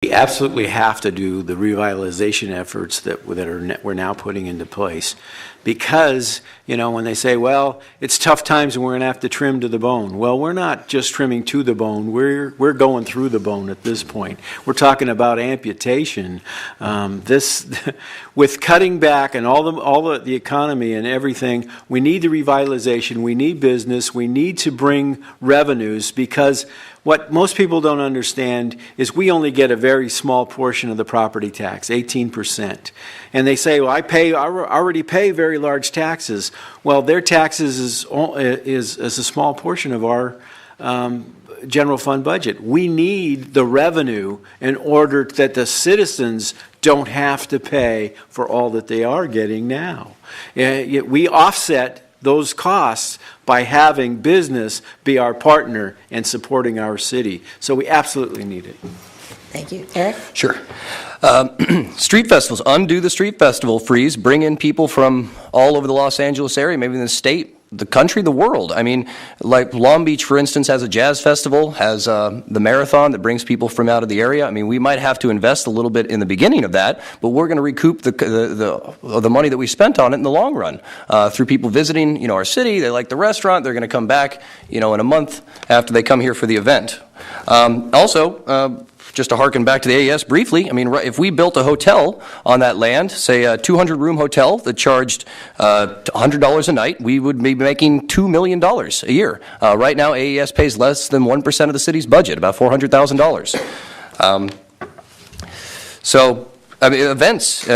We absolutely have to do the revitalization efforts that we're now putting into place, because, you know, when they say, well, it's tough times and we're going to have to trim to the bone. Well, we're not just trimming to the bone. We're going through the bone at this point. We're talking about amputation. With cutting back and all the economy and everything, we need the revitalization. We need business. We need to bring revenues, because what most people don't understand is we only get a very small portion of the property tax, 18%. And they say, well, I already pay very large taxes. Well, their taxes is a small portion of our general fund budget. We need the revenue in order that the citizens don't have to pay for all that they are getting now. We offset those costs by having business be our partner and supporting our city. So we absolutely need it. Thank you. Eric? Sure. Street festivals. Undo the street festival freeze. Bring in people from all over the Los Angeles area, maybe in the state, the country, the world. I mean, like Long Beach, for instance, has a jazz festival, has the marathon that brings people from out of the area. I mean, we might have to invest a little bit in the beginning of that, but we're going to recoup the money that we spent on it in the long run through people visiting, you know, our city. They like the restaurant. They're going to come back, you know, in a month after they come here for the event. Just to harken back to the AES briefly, I mean, if we built a hotel on that land, say a 200-room hotel that charged $100 a night, we would be making $2 million a year. Right now, AES pays less than 1% of the city's budget, about $400,000. So, I mean, events,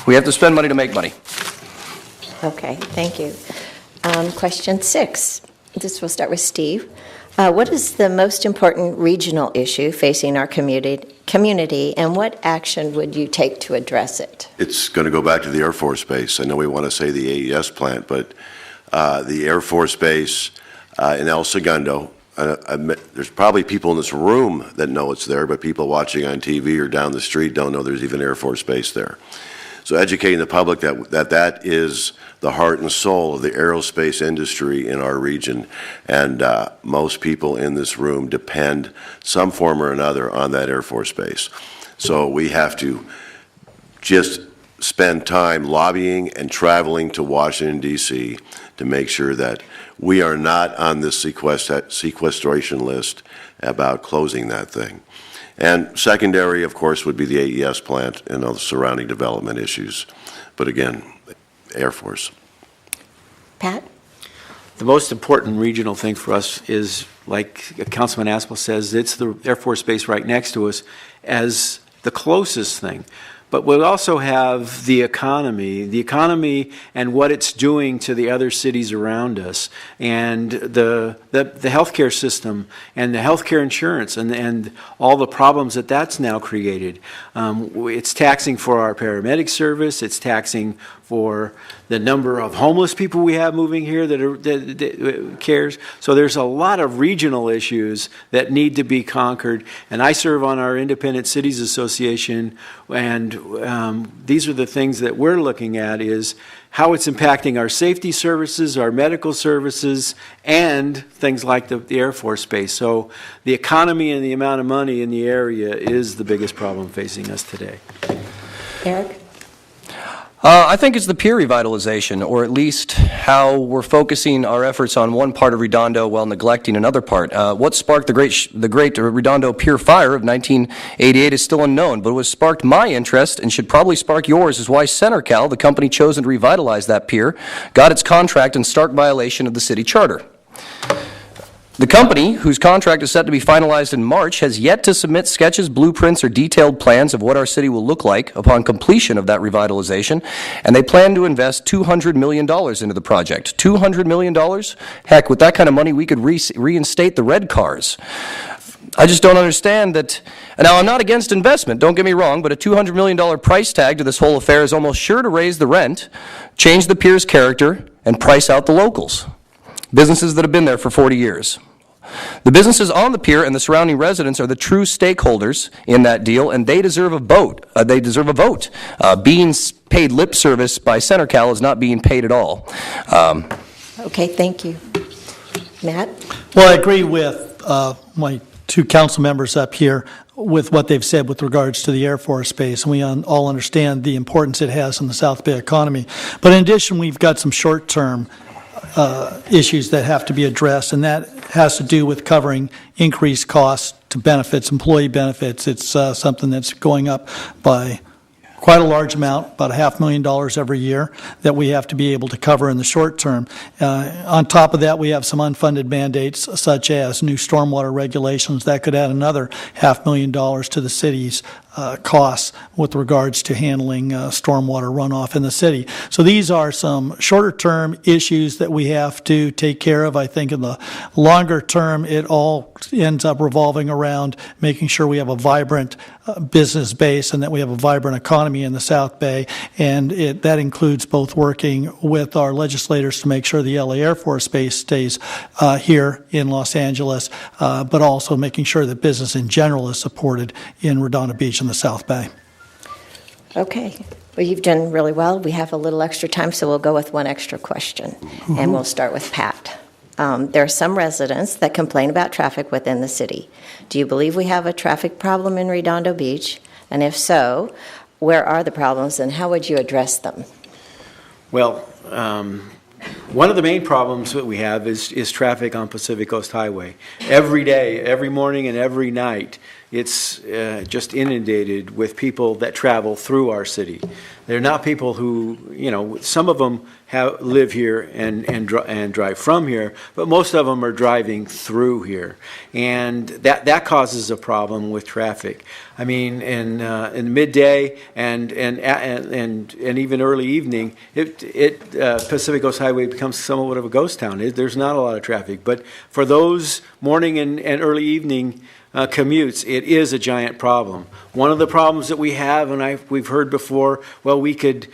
we have to spend money to make money. Okay, thank you. Question 6. This will start with Steve. What is the most important regional issue facing our community, and what action would you take to address it? It's going to go back to the Air Force Base. I know we want to say the AES plant, but the Air Force Base in El Segundo, there's probably people in this room that know it's there, but people watching on TV or down the street don't know there's even Air Force Base there. So educating the public that is the heart and soul of the aerospace industry in our region, and most people in this room depend some form or another on that Air Force Base. So we have to just spend time lobbying and traveling to Washington, D.C. to make sure that we are not on this sequestration list about closing that thing. And secondary, of course, would be the AES plant and all the surrounding development issues. But again, Air Force. Pat? The most important regional thing for us is, like Councilman Aspel says, it's the Air Force Base right next to us as the closest thing. But we'll also have the economy and what it's doing to the other cities around us, and the healthcare system and the healthcare insurance and all the problems that's now created. It's taxing for our paramedic service. It's taxing for the number of homeless people we have moving here that cares. So there's a lot of regional issues that need to be conquered. And I serve on our Independent Cities Association, and these are the things that we're looking at, is how it's impacting our safety services, our medical services, and things like the Air Force Base. So the economy and the amount of money in the area is the biggest problem facing us today. Eric? I think it's the pier revitalization, or at least how we're focusing our efforts on one part of Redondo while neglecting another part. What sparked the great Redondo Pier fire of 1988 is still unknown, but what sparked my interest, and should probably spark yours, is why CenterCal, the company chosen to revitalize that pier, got its contract in stark violation of the city charter. The company, whose contract is set to be finalized in March, has yet to submit sketches, blueprints, or detailed plans of what our city will look like upon completion of that revitalization, and they plan to invest $200 million into the project. $200 million? Heck, with that kind of money, we could reinstate the red cars. I just don't understand that. Now, I'm not against investment, don't get me wrong, but a $200 million price tag to this whole affair is almost sure to raise the rent, change the pier's character, and price out the locals. Businesses that have been there for 40 years. The businesses on the pier and the surrounding residents are the true stakeholders in that deal, and they deserve a vote. Being paid lip service by CenterCal is not being paid at all. Okay, thank you. Matt? Well, I agree with my two council members up here with what they've said with regards to the Air Force Base, and we all understand the importance it has in the South Bay economy. But in addition, we've got some short-term issues that have to be addressed, and that has to do with covering increased costs to benefits, employee benefits. It's something that's going up by quite a large amount, about $500,000 every year, that we have to be able to cover in the short term. On top of that, we have some unfunded mandates, such as new stormwater regulations that could add another $500,000 to the city's costs with regards to handling stormwater runoff in the city. So these are some shorter term issues that we have to take care of. I think in the longer term, it all ends up revolving around making sure we have a vibrant business base and that we have a vibrant economy in the South Bay. And that includes both working with our legislators to make sure the LA Air Force Base stays here in Los Angeles, but also making sure that business in general is supported in Redondo Beach in the South Bay. Okay. Well, you've done really well. We have a little extra time, so we'll go with one extra question. And we'll start with Pat. There are some residents that complain about traffic within the city. Do you believe we have a traffic problem in Redondo Beach? And if so, where are the problems and how would you address them? Well, one of the main problems that we have is traffic on Pacific Coast Highway. Every day, every morning and every night, it's just inundated with people that travel through our city. They're not people who, some of them live here and drive from here, but most of them are driving through here, and that causes a problem with traffic. I mean, in midday and even early evening, Pacific Coast Highway becomes somewhat of a ghost town. There's not a lot of traffic, but for those morning and early evening commutes, it is a giant problem. One of the problems that we have, and we've heard before, well, we could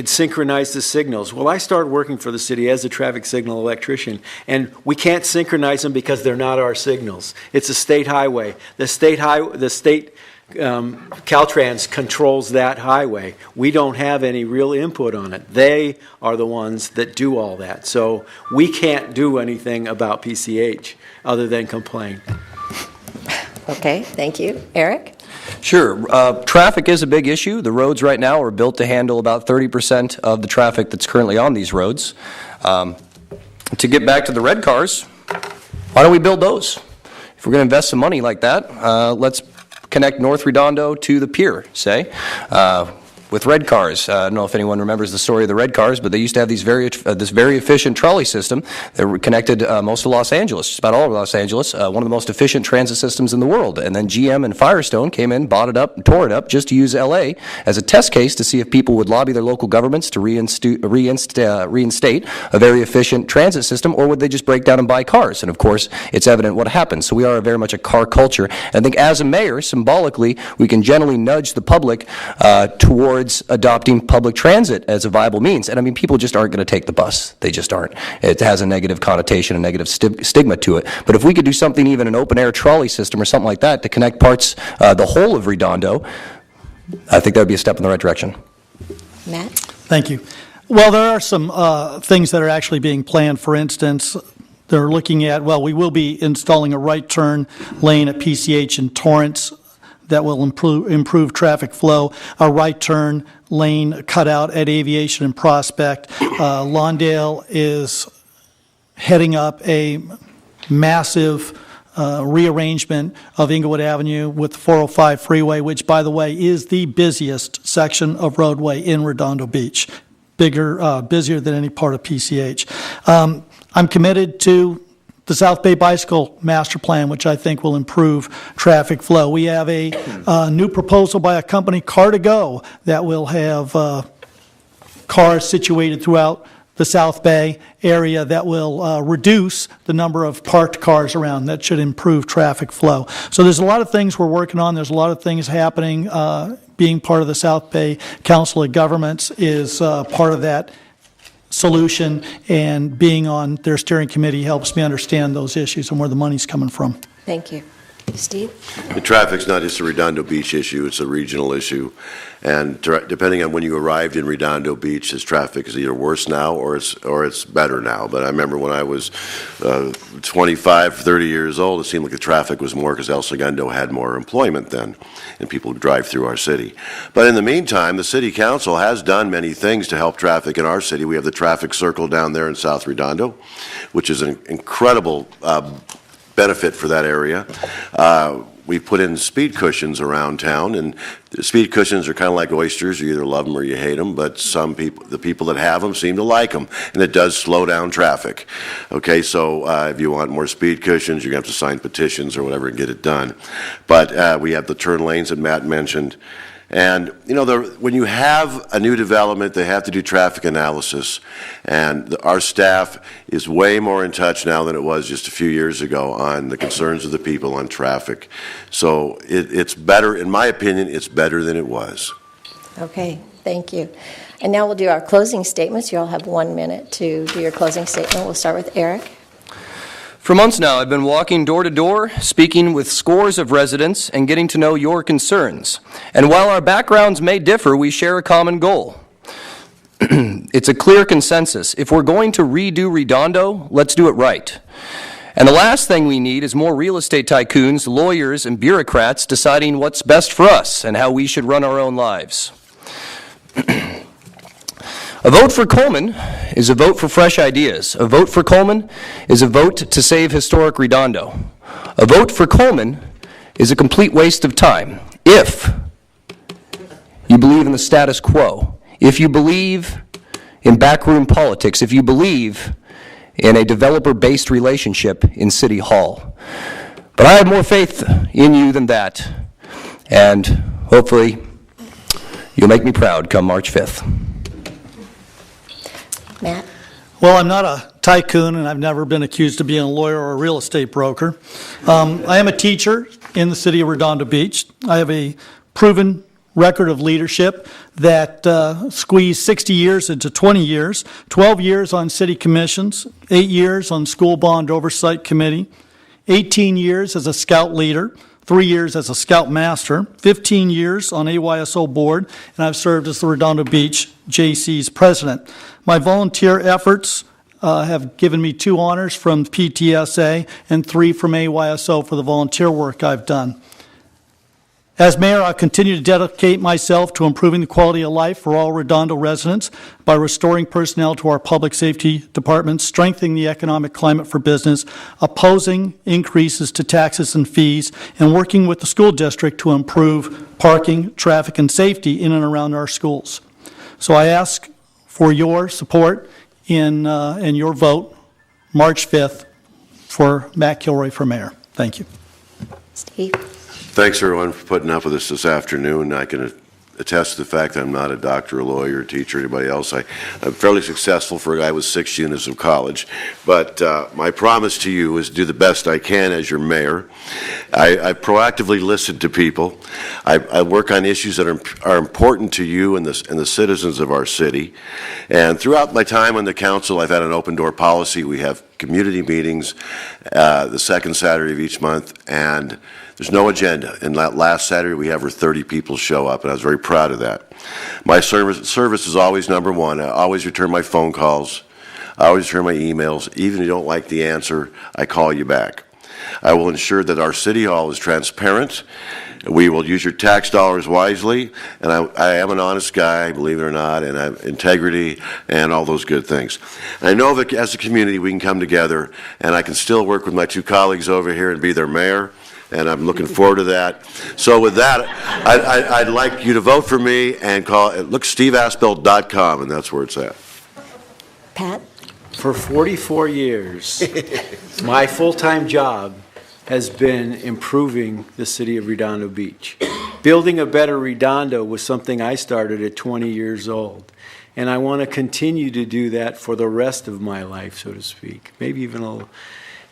synchronize the signals. Well, I started working for the city as a traffic signal electrician, and we can't synchronize them because they're not our signals. It's a state highway. The state Caltrans controls that highway. We don't have any real input on it. They are the ones that do all that. So we can't do anything about PCH other than complain. Okay, thank you. Eric? Sure. Traffic is a big issue. The roads right now are built to handle about 30% of the traffic that's currently on these roads. To get back to the red cars, why don't we build those? If we're going to invest some money like that, let's connect North Redondo to the pier, say, with red cars. I don't know if anyone remembers the story of the red cars, but they used to have this very efficient trolley system that connected most of Los Angeles, just about all of Los Angeles, one of the most efficient transit systems in the world. And then GM and Firestone came in, bought it up, and tore it up just to use LA as a test case to see if people would lobby their local governments to reinstate a very efficient transit system, or would they just break down and buy cars? And of course, it's evident what happened. So we are very much a car culture. And I think as a mayor, symbolically, we can generally nudge the public towards adopting public transit as a viable means. And I mean, people just aren't going to take the bus. They just aren't. It has a negative connotation, a negative stigma to it. But if we could do something, even an open-air trolley system or something like that, to connect parts, the whole of Redondo, I think that would be a step in the right direction. Matt? Thank you. Well, there are some things that are actually being planned. For instance, they're looking at, we will be installing a right turn lane at PCH in Torrance that will improve traffic flow, a right turn lane cutout at Aviation and Prospect. Lawndale is heading up a massive rearrangement of Inglewood Avenue with the 405 freeway, which, by the way, is the busiest section of roadway in Redondo Beach, busier than any part of PCH. I'm committed to the South Bay Bicycle Master Plan, which I think will improve traffic flow. We have a new proposal by a company, Car2Go, that will have cars situated throughout the South Bay area that will reduce the number of parked cars around. That should improve traffic flow. So there's a lot of things we're working on. There's a lot of things happening. Being part of the South Bay Council of Governments is part of that solution, and being on their steering committee helps me understand those issues and where the money's coming from. Thank you. Steve? The traffic's not just a Redondo Beach issue, it's a regional issue. And depending on when you arrived in Redondo Beach, this traffic is either worse now or it's better now. But I remember when I was 25, 30 years old, it seemed like the traffic was more because El Segundo had more employment then, and people would drive through our city. But in the meantime, the city council has done many things to help traffic in our city. We have the traffic circle down there in South Redondo, which is an incredible benefit for that area. We've put in speed cushions around town, and the speed cushions are kind of like oysters. You either love them or you hate them, but some people, the people that have them seem to like them, and it does slow down traffic. Okay, so if you want more speed cushions, you're going to have to sign petitions or whatever and get it done. But we have the turn lanes that Matt mentioned. And, you know, when you have a new development, they have to do traffic analysis. And our staff is way more in touch now than it was just a few years ago on the concerns of the people on traffic. So it's better, in my opinion, it's better than it was. Okay, thank you. And now we'll do our closing statements. You all have 1 minute to do your closing statement. We'll start with Eric. For months now, I've been walking door to door, speaking with scores of residents, and getting to know your concerns. And while our backgrounds may differ, we share a common goal. It's a clear consensus. If we're going to redo Redondo, let's do it right. And the last thing we need is more real estate tycoons, lawyers, and bureaucrats deciding what's best for us and how we should run our own lives. A vote for Coleman is a vote for fresh ideas. A vote for Coleman is a vote to save historic Redondo. A vote for Coleman is a complete waste of time if you believe in the status quo, if you believe in backroom politics, if you believe in a developer-based relationship in City Hall. But I have more faith in you than that, and hopefully you'll make me proud come March 5th. Matt? Well, I'm not a tycoon, and I've never been accused of being a lawyer or a real estate broker. I am a teacher in the city of Redondo Beach. I have a proven record of leadership that squeezed 60 years into 20 years, 12 years on city commissions, 8 years on school bond oversight committee, 18 years as a scout leader, 3 years as a scout master, 15 years on AYSO board, and I've served as the Redondo Beach JC's president. My volunteer efforts have given me 2 honors from PTSA and 3 from AYSO for the volunteer work I've done. As mayor, I continue to dedicate myself to improving the quality of life for all Redondo residents by restoring personnel to our public safety departments, strengthening the economic climate for business, opposing increases to taxes and fees, and working with the school district to improve parking, traffic, and safety in and around our schools. So I ask for your support in your vote March 5th for Matt Kilroy for mayor. Thank you. Steve? Thanks, everyone, for putting up with us this afternoon. I can attest to the fact that I'm not a doctor, a lawyer, a teacher, or anybody else. I'm fairly successful for a guy with 6 units of college. But my promise to you is to do the best I can as your mayor. I proactively listen to people. I work on issues that are important to you and the citizens of our city. And throughout my time on the council, I've had an open door policy. We have community meetings the second Saturday of each month, and there's no agenda. And last Saturday, we had over 30 people show up, and I was very proud of that. My service is always number one. I always return my phone calls. I always return my emails. Even if you don't like the answer, I call you back. I will ensure that our city hall is transparent. We will use your tax dollars wisely, and I am an honest guy, believe it or not, and I have integrity and all those good things. And I know that as a community we can come together, and I can still work with my 2 colleagues over here and be their mayor, and I'm looking forward to that. So with that, I'd like you to vote for me and look steveaspel.com, and that's where it's at. Pat? For 44 years, my full-time job has been improving the city of Redondo Beach. Building a better Redondo was something I started at 20 years old. And I want to continue to do that for the rest of my life, so to speak. Maybe even a little.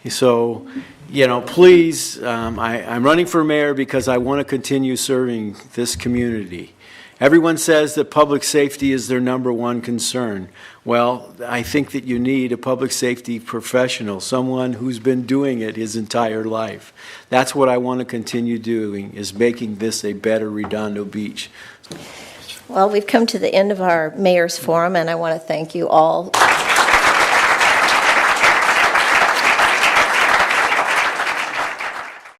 So, you know, please, I'm running for mayor because I want to continue serving this community. Everyone says that public safety is their number one concern. Well, I think that you need a public safety professional, someone who's been doing it his entire life. That's what I want to continue doing, is making this a better Redondo Beach. Well, we've come to the end of our mayor's forum, and I want to thank you all